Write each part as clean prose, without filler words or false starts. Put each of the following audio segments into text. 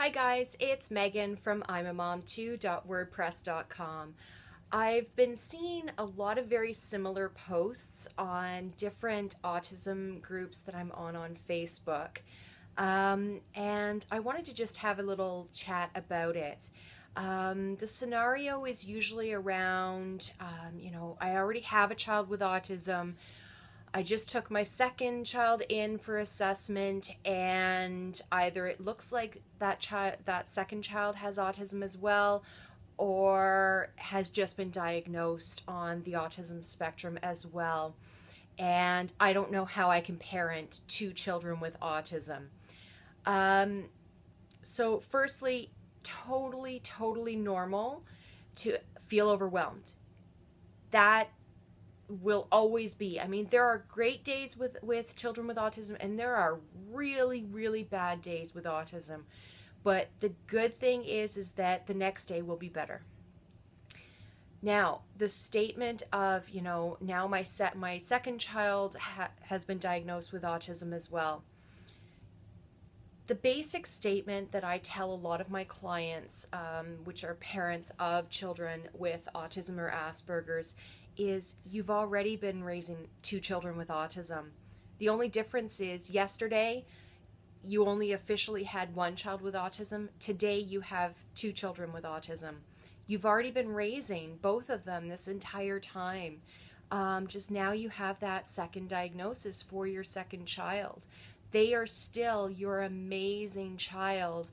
Hi guys, it's Megan from imamom2.wordpress.com. I've been seeing a lot of very similar posts on different autism groups that I'm on Facebook. And I wanted to just have a little chat about it. The scenario is usually around, I already have a child with autism. I just took my second child in for assessment, and either it looks like that second child has autism as well, or has just been diagnosed on the autism spectrum as well. And I don't know how I can parent two children with autism. Um, so, firstly, totally normal to feel overwhelmed. That will always be. I mean, there are great days with children with autism, and there are really bad days with autism. But the good thing is that the next day will be better. Now, the statement of, now my second child has been diagnosed with autism as well. The basic statement that I tell a lot of my clients, which are parents of children with autism or Asperger's, is you've already been raising two children with autism. The only difference is yesterday you only officially had one child with autism. Today you have two children with autism. You've already been raising both of them this entire time. Just now you have that second diagnosis for your second child. They are still your amazing child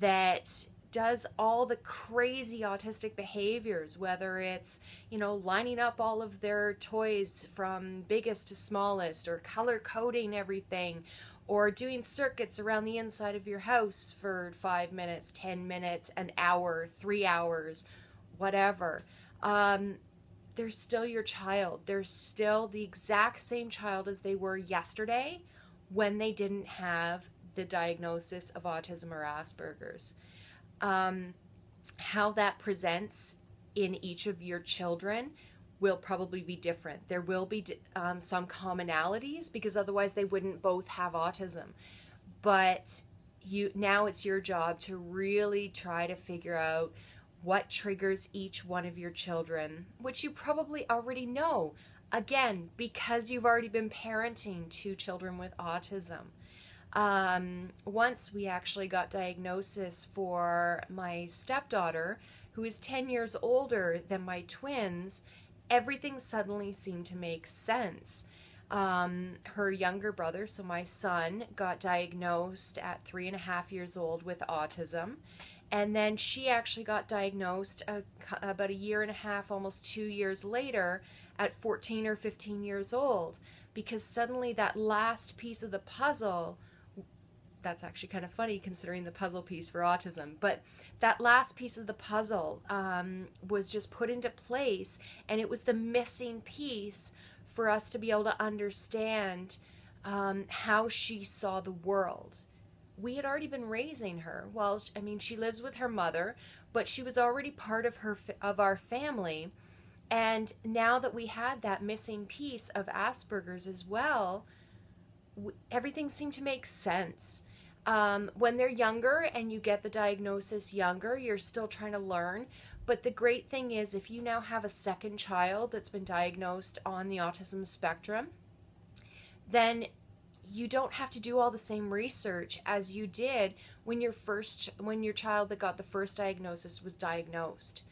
that does all the crazy autistic behaviors, whether it's, lining up all of their toys from biggest to smallest, or color coding everything, or doing circuits around the inside of your house for 5 minutes, 10 minutes, an hour, 3 hours, whatever. They're still your child. They're still the exact same child as they were yesterday when they didn't have the diagnosis of autism or Asperger's. How that presents in each of your children will probably be different. There will be some commonalities, because otherwise they wouldn't both have autism. But now it's your job to really try to figure out what triggers each one of your children, which you probably already know. Again, because you've already been parenting two children with autism. Once we actually got diagnosis for my stepdaughter, who is 10 years older than my twins, everything suddenly seemed to make sense. Her younger brother, so my son, got diagnosed at 3.5 years old with autism. And then she actually got diagnosed about 1.5 years, almost 2 years later, at 14 or 15 years old, because suddenly that last piece of the puzzle, that's actually kind of funny considering the puzzle piece for autism, but that last piece of the puzzle was just put into place, and it was the missing piece for us to be able to understand how she saw the world. We had already been raising her. Well, I mean, she lives with her mother, but she was already part of our family. And now that we had that missing piece of Asperger's as well, everything seemed to make sense. When they're younger and you get the diagnosis younger, you're still trying to learn. But the great thing is, if you now have a second child that's been diagnosed on the autism spectrum, then you don't have to do all the same research as you did when your child that got the first diagnosis was diagnosed.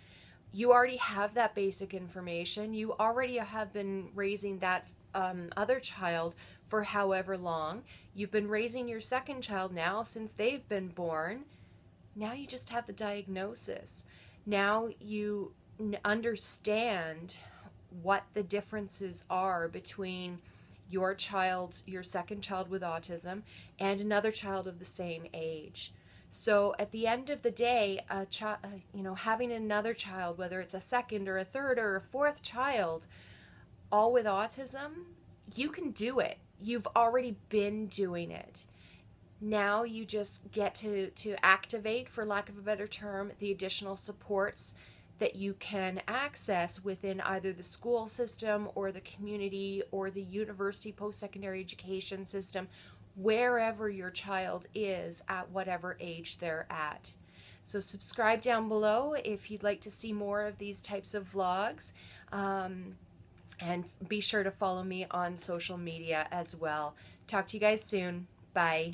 You already have that basic information. You already have been raising that other child for however long. You've been raising your second child now since they've been born. Now you just have the diagnosis. Now you understand what the differences are between your second child with autism, and another child of the same age. So at the end of the day, having another child, whether it's a second or a third or a fourth child, all with autism, you can do it. You've already been doing it. Now you just get to activate, for lack of a better term, the additional supports that you can access within either the school system or the community or the university post-secondary education system, wherever your child is at whatever age they're at. So subscribe down below if you'd like to see more of these types of vlogs. And be sure to follow me on social media as well. Talk to you guys soon. Bye.